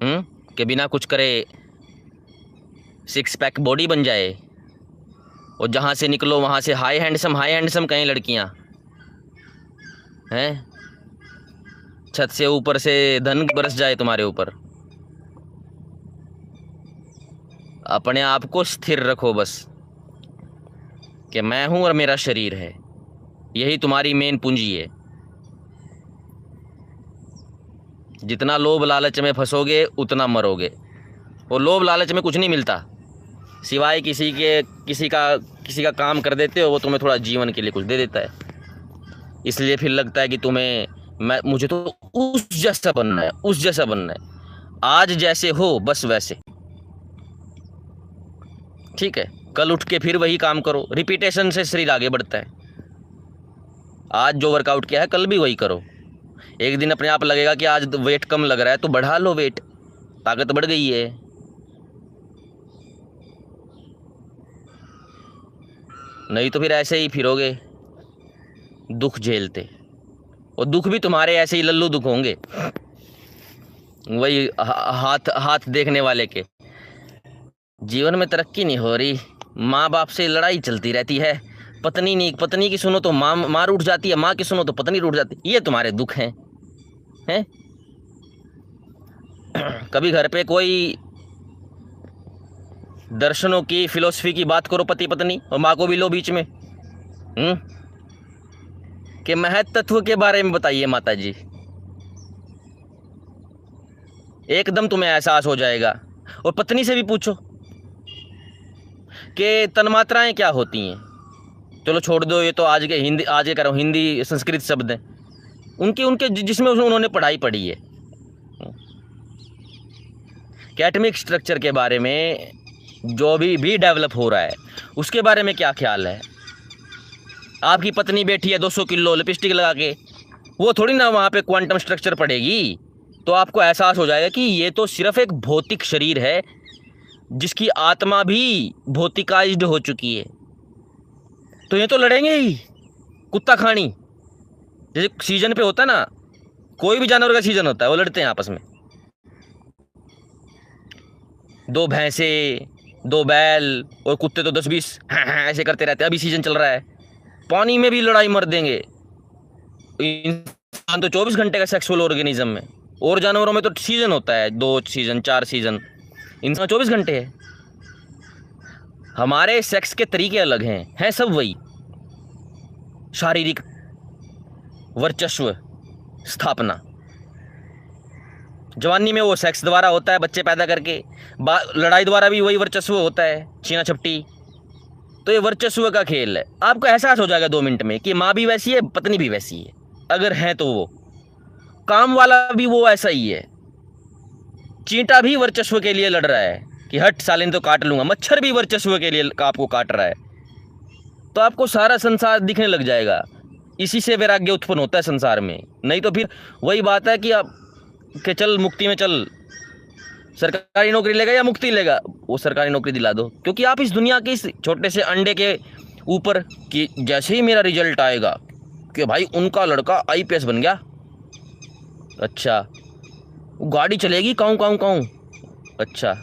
कि बिना कुछ करे सिक्स पैक बॉडी बन जाए, और जहाँ से निकलो वहाँ से हाई हैंडसम कहें लड़कियाँ हैं, छत से ऊपर से धन बरस जाए तुम्हारे ऊपर। अपने आप को स्थिर रखो बस, कि मैं हूं और मेरा शरीर है, यही तुम्हारी मेन पूंजी है। जितना लोभ लालच में फंसोगे उतना मरोगे, और लोभ लालच में कुछ नहीं मिलता सिवाय किसी का काम कर देते हो, वो तुम्हें थोड़ा जीवन के लिए कुछ दे देता है। इसलिए फिर लगता है कि मुझे तो उस जैसा बनना है। आज जैसे हो बस वैसे, ठीक है। कल उठ के फिर वही काम करो, रिपीटेशन से शरीर आगे बढ़ता है। आज जो वर्कआउट किया है कल भी वही करो। एक दिन अपने आप लगेगा कि आज वेट कम लग रहा है तो बढ़ा लो वेट, ताकत बढ़ गई है। नहीं तो फिर ऐसे ही फिरोगे दुख झेलते, और दुख भी तुम्हारे ऐसे ही लल्लू दुख होंगे, वही हाथ देखने वाले के। जीवन में तरक्की नहीं हो रही, माँ बाप से लड़ाई चलती रहती है, पत्नी की सुनो तो माँ रूठ जाती है, माँ की सुनो तो पत्नी रूठ जाती है। ये तुम्हारे दुख हैं। कभी घर पे कोई दर्शनों की फिलोसफी की बात करो पति पत्नी, और माँ को भी लो बीच में, कि महत्त्व के बारे में बताइए माता जी, एकदम तुम्हें एहसास हो जाएगा। और पत्नी से भी पूछो कि तन्मात्राएं क्या होती हैं। चलो छोड़ दो, ये तो आज के कह रहा हूँ हिंदी संस्कृत शब्द हैं, उनके उनके जिसमें उन्होंने पढ़ाई पढ़ी है। एटॉमिक स्ट्रक्चर के बारे में जो भी डेवलप हो रहा है उसके बारे में क्या ख्याल है। आपकी पत्नी बैठी है 200 किलो लिपस्टिक लगा के, वो थोड़ी ना वहाँ पे क्वांटम स्ट्रक्चर पढ़ेगी। तो आपको एहसास हो जाएगा कि ये तो सिर्फ एक भौतिक शरीर है जिसकी आत्मा भी भौतिकाइज्ड हो चुकी है। तो ये तो लड़ेंगे ही, कुत्ता खानी जैसे सीजन पे होता है ना, कोई भी जानवर का सीजन होता है, वो लड़ते हैं आपस में। 2 भैंसे, 2 बैल और कुत्ते तो 10-20 ऐसे करते रहते हैं। अभी सीजन चल रहा है, पानी में भी लड़ाई मर देंगे। इंसान तो 24 घंटे का सेक्सुअल ऑर्गेनिज्म है, और जानवरों में तो सीजन होता है, 2 सीजन 4 सीजन, इंसान 24 घंटे है। हमारे सेक्स के तरीके अलग हैं सब वही शारीरिक वर्चस्व स्थापना। जवानी में वो सेक्स द्वारा होता है, बच्चे पैदा करके, लड़ाई द्वारा भी वही वर्चस्व होता है, छीना झपटी। तो ये वर्चस्व का खेल है। आपको एहसास हो जाएगा 2 मिनट में कि माँ भी वैसी है, पत्नी भी वैसी है, अगर है तो। वो काम वाला भी वो ऐसा ही है, चींटा भी वर्चस्व के लिए लड़ रहा है कि हट साले ने तो काट लूंगा। मच्छर भी वर्चस्व के लिए आपको काट रहा है। तो आपको सारा संसार दिखने लग जाएगा। इसी से वैराग्य उत्पन्न होता है संसार में। नहीं तो फिर वही बात है कि चल मुक्ति में चल, सरकारी नौकरी लेगा या मुक्ति लेगा, वो सरकारी नौकरी दिला दो। क्योंकि आप इस दुनिया के इस छोटे से अंडे के ऊपर, कि जैसे ही मेरा रिजल्ट आएगा कि भाई उनका लड़का आईपीएस बन गया, अच्छा गाड़ी चलेगी काऊं काऊं काऊं, अच्छा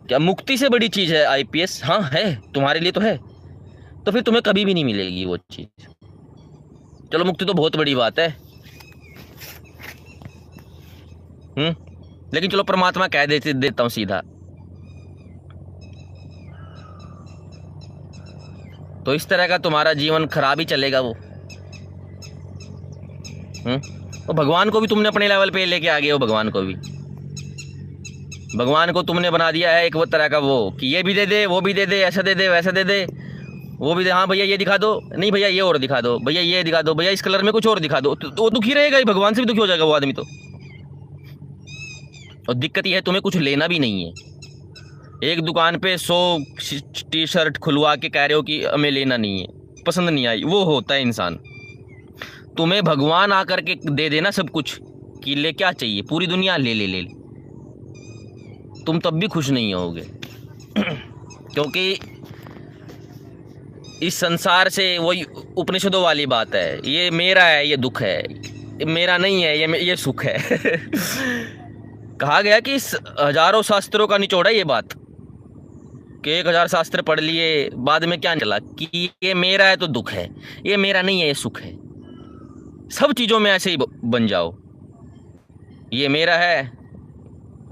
क्या मुक्ति से बड़ी चीज़ है आईपीएस? हाँ है, तुम्हारे लिए तो है। तो फिर तुम्हें कभी भी नहीं मिलेगी वो चीज़। चलो मुक्ति तो बहुत बड़ी बात है, लेकिन चलो परमात्मा कह देता हूं सीधा। तो इस तरह का तुम्हारा जीवन खराब ही चलेगा वो। तो भगवान को भी तुमने अपने लेवल पे लेके आ गए हो। भगवान को तुमने बना दिया है एक वो तरह का, वो कि ये भी दे दे, वो भी दे दे, ऐसा दे दे, वैसा दे दे, वो भी दे। हाँ भैया ये दिखा दो, नहीं भैया ये और दिखा दो, भैया ये दिखा दो, भैया इस कलर में कुछ और दिखा दो। तो वो दुखी रहेगा ही, भगवान से भी दुखी हो जाएगा वो आदमी तो। और दिक्कत ये है तुम्हें कुछ लेना भी नहीं है। एक दुकान पे 100 टी शर्ट खुलवा के कह रहे हो कि हमें लेना नहीं है, पसंद नहीं आई, वो होता है इंसान। तुम्हें भगवान आकर के दे देना सब कुछ कि ले क्या चाहिए, पूरी दुनिया ले ले ले, तुम तब भी खुश नहीं होगे। क्योंकि इस संसार से वही उपनिषदों वाली बात है, ये मेरा है, ये दुख है, ये मेरा नहीं है, ये सुख है। कहा गया कि हजारों शास्त्रों का निचोड़ है ये बात, कि 1000 शास्त्र पढ़ लिए, बाद में क्या चला कि ये मेरा है तो दुख है, ये मेरा नहीं है ये सुख है। सब चीज़ों में ऐसे ही बन जाओ, ये मेरा है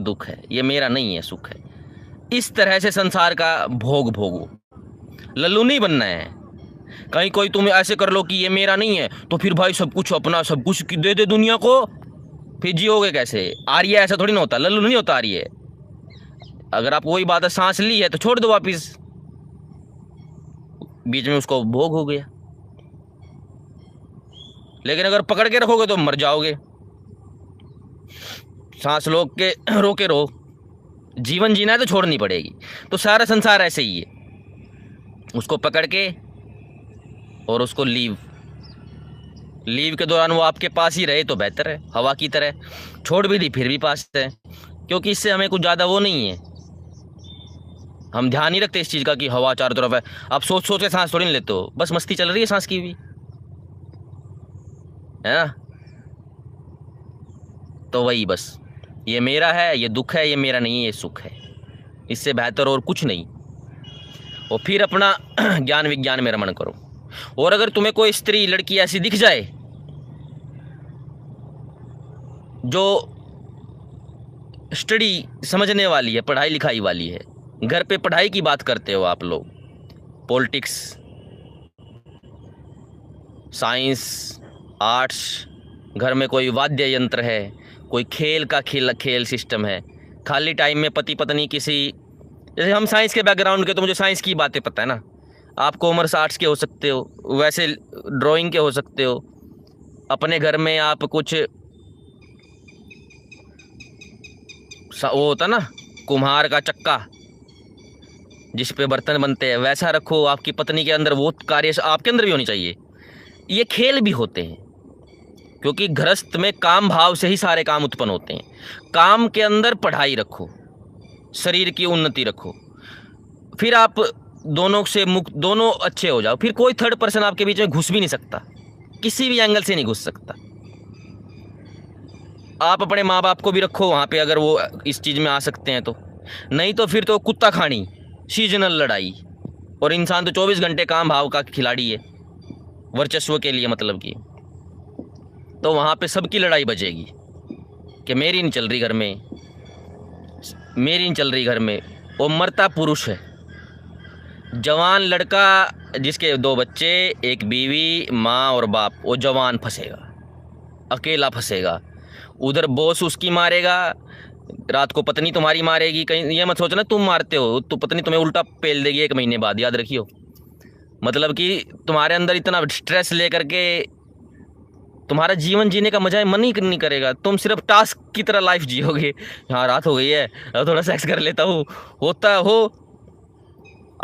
दुख है, ये मेरा नहीं है सुख है। इस तरह से संसार का भोग भोगो, लल्लू नहीं बनना है। कहीं कोई तुम ऐसे कर लो कि ये मेरा नहीं है तो फिर भाई सब कुछ अपना, सब कुछ दे दे दुनिया को, फिर जियोगे कैसे? आर्य ऐसा थोड़ी ना होता, लल्लू नहीं होता आर्य। अगर आप वही बात है, सांस ली है तो छोड़ दो वापिस, बीच में उसको भोग हो गया। लेकिन अगर पकड़ के रखोगे तो मर जाओगे। सांस रोके रहो, जीवन जीना है तो छोड़नी पड़ेगी। तो सारा संसार ऐसे ही है, उसको पकड़ के और उसको लीव के दौरान वो आपके पास ही रहे तो बेहतर है, हवा की तरह। छोड़ भी दी फिर भी पास है, क्योंकि इससे हमें कुछ ज़्यादा वो नहीं है, हम ध्यान नहीं रखते इस चीज़ का कि हवा चारों तरफ है। आप सोच सोच के सांस थोड़ी नहीं लेते हो, बस मस्ती चल रही है सांस की भी, है ना। तो वही बस, ये मेरा है ये दुख है, ये मेरा नहीं है ये सुख है, इससे बेहतर और कुछ नहीं। और फिर अपना ज्ञान विज्ञान में रमण करो। और अगर तुम्हें कोई स्त्री लड़की ऐसी दिख जाए जो स्टडी समझने वाली है, पढ़ाई लिखाई वाली है, घर पे पढ़ाई की बात करते हो आप लोग, पॉलिटिक्स, साइंस, आर्ट्स, घर में कोई वाद्य यंत्र है, कोई खेल का खेल सिस्टम है, खाली टाइम में पति पत्नी किसी, जैसे हम साइंस के बैकग्राउंड के तो मुझे साइंस की बातें पता है ना, आप कॉमर्स आर्ट्स के हो सकते हो, वैसे ड्राइंग के हो सकते हो। अपने घर में आप कुछ वो होता ना कुम्हार का चक्का जिस पे बर्तन बनते हैं, वैसा रखो। आपकी पत्नी के अंदर वो कार्य आपके अंदर भी होनी चाहिए। ये खेल भी होते हैं, क्योंकि गृहस्थ में काम भाव से ही सारे काम उत्पन्न होते हैं। काम के अंदर पढ़ाई रखो, शरीर की उन्नति रखो, फिर आप दोनों से मुक्त, दोनों अच्छे हो जाओ। फिर कोई थर्ड पर्सन आपके बीच में घुस भी नहीं सकता, किसी भी एंगल से नहीं घुस सकता। आप अपने माँ बाप को भी रखो वहाँ पे, अगर वो इस चीज़ में आ सकते हैं तो। नहीं तो फिर तो कुत्ता खानी, सीजनल लड़ाई। और इंसान तो 24 घंटे काम भाव का खिलाड़ी है, वर्चस्व के लिए मतलब कि। तो वहाँ पे सबकी लड़ाई बजेगी कि मेरी नहीं चल रही घर में, मेरी नहीं चल रही घर में। वो मरता पुरुष है, जवान लड़का जिसके 2 बच्चे, एक बीवी, माँ और बाप, वो जवान फंसेगा, अकेला फंसेगा। उधर बॉस उसकी मारेगा, रात को पत्नी तुम्हारी मारेगी। कहीं ये मत सोचना तुम मारते हो तो पत्नी तुम्हें उल्टा पेल देगी 1 महीने बाद, याद रखियो। मतलब कि तुम्हारे अंदर इतना स्ट्रेस लेकर के तुम्हारा जीवन जीने का मजा मन ही नहीं करेगा, तुम सिर्फ टास्क की तरह लाइफ जियोगे। हाँ रात हो गई है, थोड़ा सेक्स कर लेता हूँ, होता हो।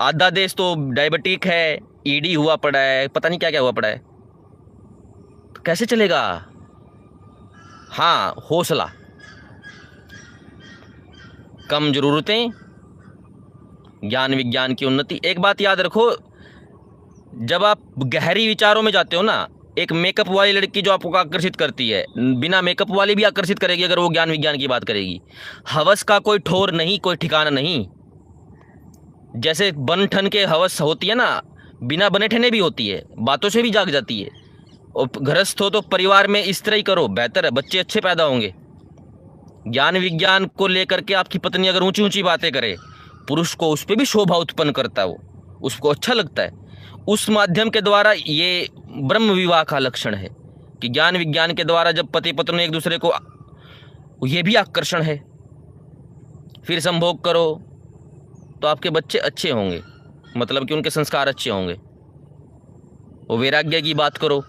आधा देश तो डायबिटिक है, ईडी हुआ पड़ा है, पता नहीं क्या क्या हुआ पड़ा है, तो कैसे चलेगा। हाँ, हौसला, कम जरूरतें, ज्ञान विज्ञान की उन्नति। एक बात याद रखो, जब आप गहरी विचारों में जाते हो ना, एक मेकअप वाली लड़की जो आपको आकर्षित करती है, बिना मेकअप वाली भी आकर्षित करेगी अगर वो ज्ञान विज्ञान की बात करेगी। हवस का कोई ठोर नहीं, कोई ठिकाना नहीं। जैसे बन ठन के हवस होती है ना, बिना बने ठने भी होती है, बातों से भी जाग जाती है। और गृहस्थ हो तो परिवार में इस तरह ही करो, बेहतर है, बच्चे अच्छे पैदा होंगे। ज्ञान विज्ञान को लेकर के आपकी पत्नी अगर ऊंची ऊंची बातें करे, पुरुष को उस पर भी शोभा उत्पन्न करता है, वो उसको अच्छा लगता है। उस माध्यम के द्वारा ये ब्रह्म विवाह का लक्षण है कि ज्ञान विज्ञान के द्वारा जब पति पत्नी एक दूसरे को, ये भी आकर्षण है। फिर संभोग करो तो आपके बच्चे अच्छे होंगे, मतलब कि उनके संस्कार अच्छे होंगे। वो वैराग्य की बात करो,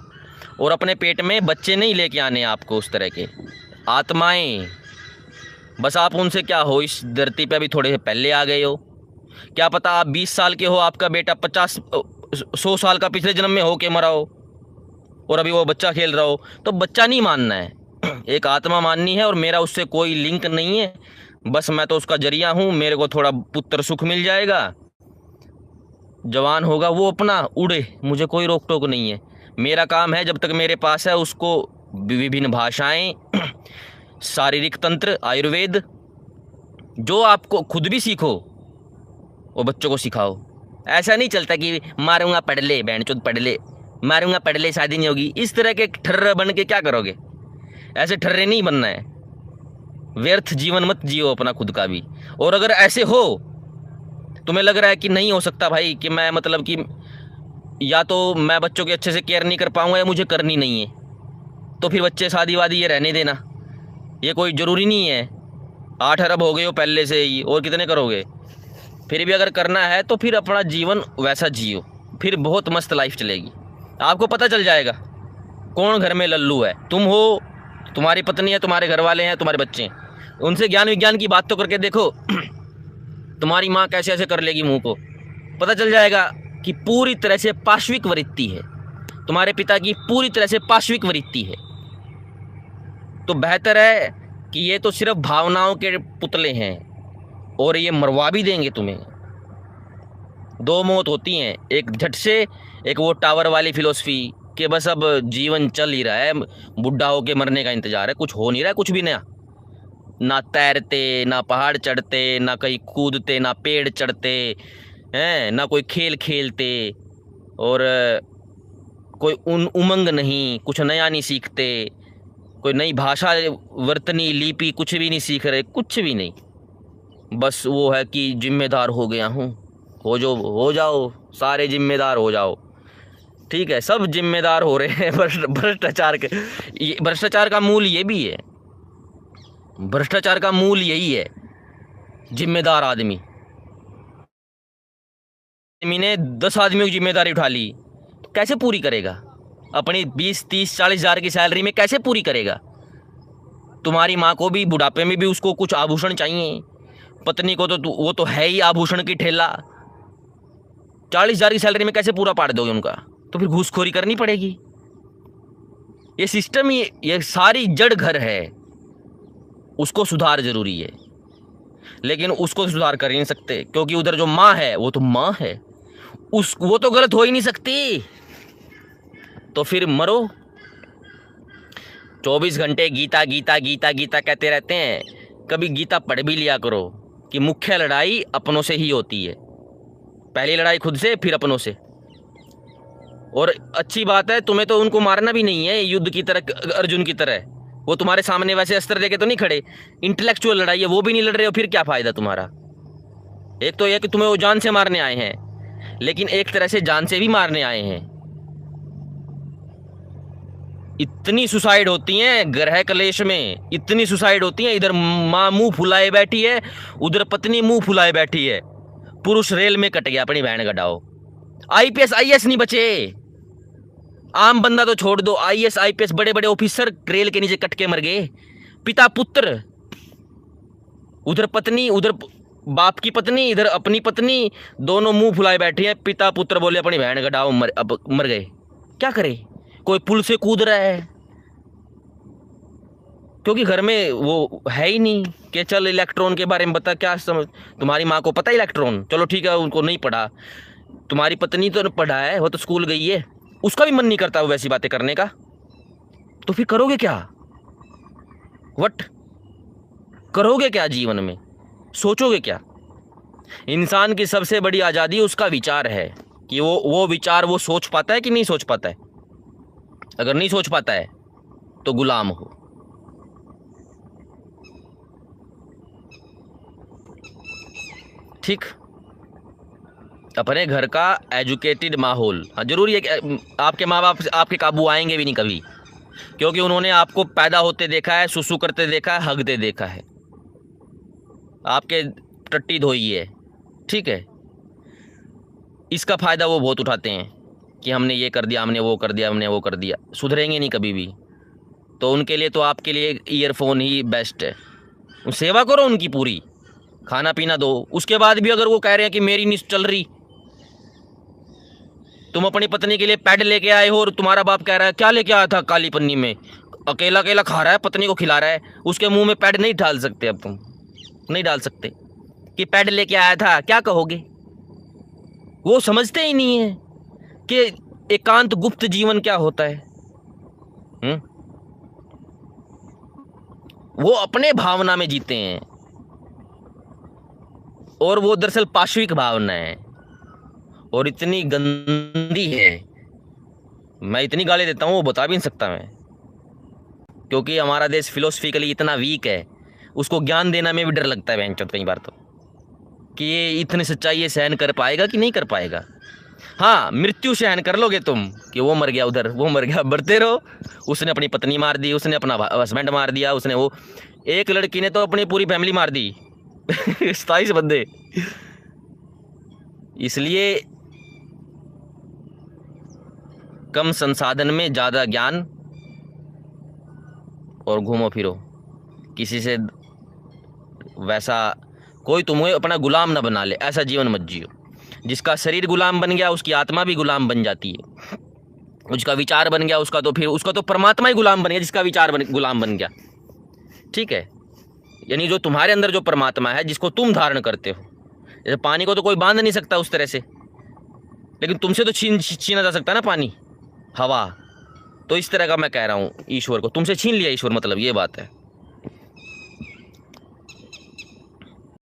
और अपने पेट में बच्चे नहीं लेके आने आपको उस तरह के, आत्माएं। बस आप उनसे क्या हो, इस धरती पे अभी थोड़े से पहले आ गए हो। क्या पता आप 20 साल के हो, आपका बेटा 100 साल का पिछले जन्म में हो के मरा हो और अभी वो बच्चा खेल रहा हो। तो बच्चा नहीं मानना है, एक आत्मा माननी है। और मेरा उससे कोई लिंक नहीं है, बस मैं तो उसका जरिया हूँ। मेरे को थोड़ा पुत्र सुख मिल जाएगा, जवान होगा वो अपना उड़े, मुझे कोई रोक टोक नहीं है। मेरा काम है जब तक मेरे पास है उसको विभिन्न भाषाएं शारीरिक तंत्र, आयुर्वेद, जो आपको खुद भी सीखो वो बच्चों को सिखाओ। ऐसा नहीं चलता कि मारूंगा पढ़ ले, बैंचोद पढ़ ले, मारूंगा पढ़ ले, शादी नहीं होगी। इस तरह के ठर्रे बन के क्या करोगे? ऐसे ठर्रे नहीं बनना है। व्यर्थ जीवन मत जियो अपना खुद का भी। और अगर ऐसे हो, तुम्हें लग रहा है कि नहीं हो सकता भाई, कि मैं मतलब कि या तो मैं बच्चों की अच्छे से केयर नहीं कर पाऊंगा या मुझे करनी नहीं है, तो फिर बच्चे शादी वादी ये रहने देना। ये कोई ज़रूरी नहीं है। 8 अरब हो गए हो पहले से ही, और कितने करोगे? फिर भी अगर करना है तो फिर अपना जीवन वैसा जियो, फिर बहुत मस्त लाइफ चलेगी। आपको पता चल जाएगा कौन घर में लल्लू है। तुम हो, तुम्हारी पत्नी है, तुम्हारे घर वाले हैं, तुम्हारे बच्चे हैं। उनसे ज्ञान विज्ञान की बात तो करके देखो। तुम्हारी माँ कैसे ऐसे कर लेगी मुंह को, पता चल जाएगा कि पूरी तरह से पाश्विक वृत्ति है। तुम्हारे पिता की पूरी तरह से पाश्विक वृत्ति है। तो बेहतर है कि ये तो सिर्फ भावनाओं के पुतले हैं, और ये मरवा भी देंगे तुम्हें। 2 मौत होती हैं, एक झट से, एक वो टावर वाली फिलोसफी कि बस अब जीवन चल ही रहा है, बुढ़ा होके मरने का इंतजार है, कुछ हो नहीं रहा है, कुछ भी नया। ना तैरते, ना पहाड़ चढ़ते, ना कहीं कूदते, ना पेड़ चढ़ते हैं, ना कोई खेल खेलते, और कोई उमंग नहीं, कुछ नया नहीं सीखते, कोई नई भाषा, वर्तनी, लिपि कुछ भी नहीं सीख रहे, कुछ भी नहीं। बस वो है कि जिम्मेदार हो गया हूँ, हो जाओ, सारे जिम्मेदार हो जाओ। ठीक है, सब जिम्मेदार हो रहे हैं भ्रष्टाचार के। ये भ्रष्टाचार का मूल ये भी है, भ्रष्टाचार का मूल यही है। जिम्मेदार आदमी ने 10 आदमियों की जिम्मेदारी उठा ली, तो कैसे पूरी करेगा? अपनी 20, 30, 40 हज़ार की सैलरी में कैसे पूरी करेगा? तुम्हारी माँ को भी बुढ़ापे में भी उसको कुछ आभूषण चाहिए, पत्नी को तो वो तो है ही आभूषण की ठेला। 40 हज़ार की सैलरी में कैसे पूरा पाड़ दोगे उनका? तो फिर घूसखोरी करनी पड़ेगी। ये सिस्टम ही, ये सारी जड़ घर है, उसको सुधार जरूरी है। लेकिन उसको सुधार कर ही नहीं सकते, क्योंकि उधर जो माँ है वो तो माँ है, वो तो गलत हो ही नहीं सकती। तो फिर मरो। 24 घंटे गीता गीता गीता गीता कहते रहते हैं। कभी गीता पढ़ भी लिया करो कि मुख्य लड़ाई अपनों से ही होती है। पहली लड़ाई खुद से, फिर अपनों से। और अच्छी बात है, तुम्हें तो उनको मारना भी नहीं है युद्ध की तरह, अर्जुन की तरह। वो तुम्हारे सामने वैसे अस्त्र लेके तो नहीं खड़े। इंटेलेक्चुअल लड़ाई है, वो भी नहीं लड़ रहे हो, फिर क्या फ़ायदा तुम्हारा? एक तो यह कि तुम्हें वो जान से मारने आए हैं, लेकिन एक तरह से जान से भी मारने आए हैं। इतनी सुसाइड होती हैं ग्रह कलेश में, इतनी सुसाइड होती हैं। इधर माँ मुंह फुलाए बैठी है, उधर पत्नी मुंह फुलाए बैठी है। पुरुष रेल में कट गया, अपनी बहन गडाओ। IPS IAS नहीं बचे, आम बंदा तो छोड़ दो, IAS IPS बड़े बड़े ऑफिसर रेल के नीचे कट के मर गए। पिता पुत्र, उधर पत्नी, उधर बाप की पत्नी, इधर अपनी पत्नी, दोनों मुंह फुलाए बैठी हैं। पिता पुत्र बोले अपनी बहन गडाओ, अब मर गए। क्या करे? कोई पुल से कूद रहा है, क्योंकि घर में वो है ही नहीं कि चल इलेक्ट्रॉन के बारे में बता। क्या समझ, तुम्हारी माँ को पता है इलेक्ट्रॉन? चलो ठीक है, उनको नहीं पढ़ा। तुम्हारी पत्नी तो पढ़ा है, वो तो स्कूल गई है, उसका भी मन नहीं करता वो वैसी बातें करने का। तो फिर करोगे क्या? वट करोगे क्या जीवन में? सोचोगे क्या? इंसान की सबसे बड़ी आज़ादी उसका विचार है, कि वो विचार वो सोच पाता है कि नहीं सोच पाता है। अगर नहीं सोच पाता है तो गुलाम हो। ठीक, अपने घर का एजुकेटेड माहौल। हाँ, जरूरी है कि आपके माँ बाप आपके काबू आएंगे भी नहीं कभी, क्योंकि उन्होंने आपको पैदा होते देखा है, सुसु करते देखा है, हगते देखा है, आपके टट्टी धोई है। ठीक है, इसका फ़ायदा वो बहुत उठाते हैं कि हमने ये कर दिया, हमने वो कर दिया, हमने वो कर दिया। सुधरेंगे नहीं कभी भी। तो उनके लिए तो आपके लिए ईयरफोन ही बेस्ट है। सेवा करो उनकी पूरी, खाना पीना दो। उसके बाद भी अगर वो कह रहे हैं कि मेरी नहीं चल रही, तुम अपनी पत्नी के लिए पैड लेके आए हो और तुम्हारा बाप कह रहा है क्या लेके आया था काली पन्नी में, अकेला अकेला खा रहा है, पत्नी को खिला रहा है, उसके मुंह में पैड नहीं डाल सकते। अब तुम नहीं डाल सकते कि पैड लेके आया था, क्या कहोगे? वो समझते ही नहीं है कि एकांत गुप्त जीवन क्या होता है। वो अपने भावना में जीते हैं, और वो दरअसल पाशविक भावना है, और इतनी गंदी है, मैं इतनी गाली देता हूँ वो बता भी नहीं सकता मैं, क्योंकि हमारा देश फिलोसफिकली इतना वीक है, उसको ज्ञान देना में भी डर लगता है बेंचोद कई बार तो, कि ये इतनी सच्चाई ये सहन कर पाएगा कि नहीं कर पाएगा। हाँ, मृत्यु सहन कर लोगे तुम, कि वो मर गया उधर, वो मर गया, बढ़ते रहो। उसने अपनी पत्नी मार दी, उसने अपना हस्बैंड मार दिया, उसने वो, एक लड़की ने तो अपनी पूरी फैमिली मार दी 27 बंदे। इसलिए कम संसाधन में ज़्यादा ज्ञान, और घूमो फिरो, किसी से वैसा कोई तुम्हें अपना गुलाम ना बना ले, ऐसा जीवन मत जियो। जिसका शरीर गुलाम बन गया उसकी आत्मा भी गुलाम बन जाती है, उसका विचार बन गया उसका, तो फिर उसका तो परमात्मा ही गुलाम बन गया, जिसका विचार गुलाम बन गया। ठीक है, यानी जो तुम्हारे अंदर जो परमात्मा है, जिसको तुम धारण करते हो, जैसे पानी को तो कोई बांध नहीं सकता उस तरह से, लेकिन तुमसे तो छीना जा सकता है ना पानी, हवा। तो इस तरह का मैं कह रहा हूँ ईश्वर को तुमसे छीन लिया ईश्वर, मतलब ये बात है।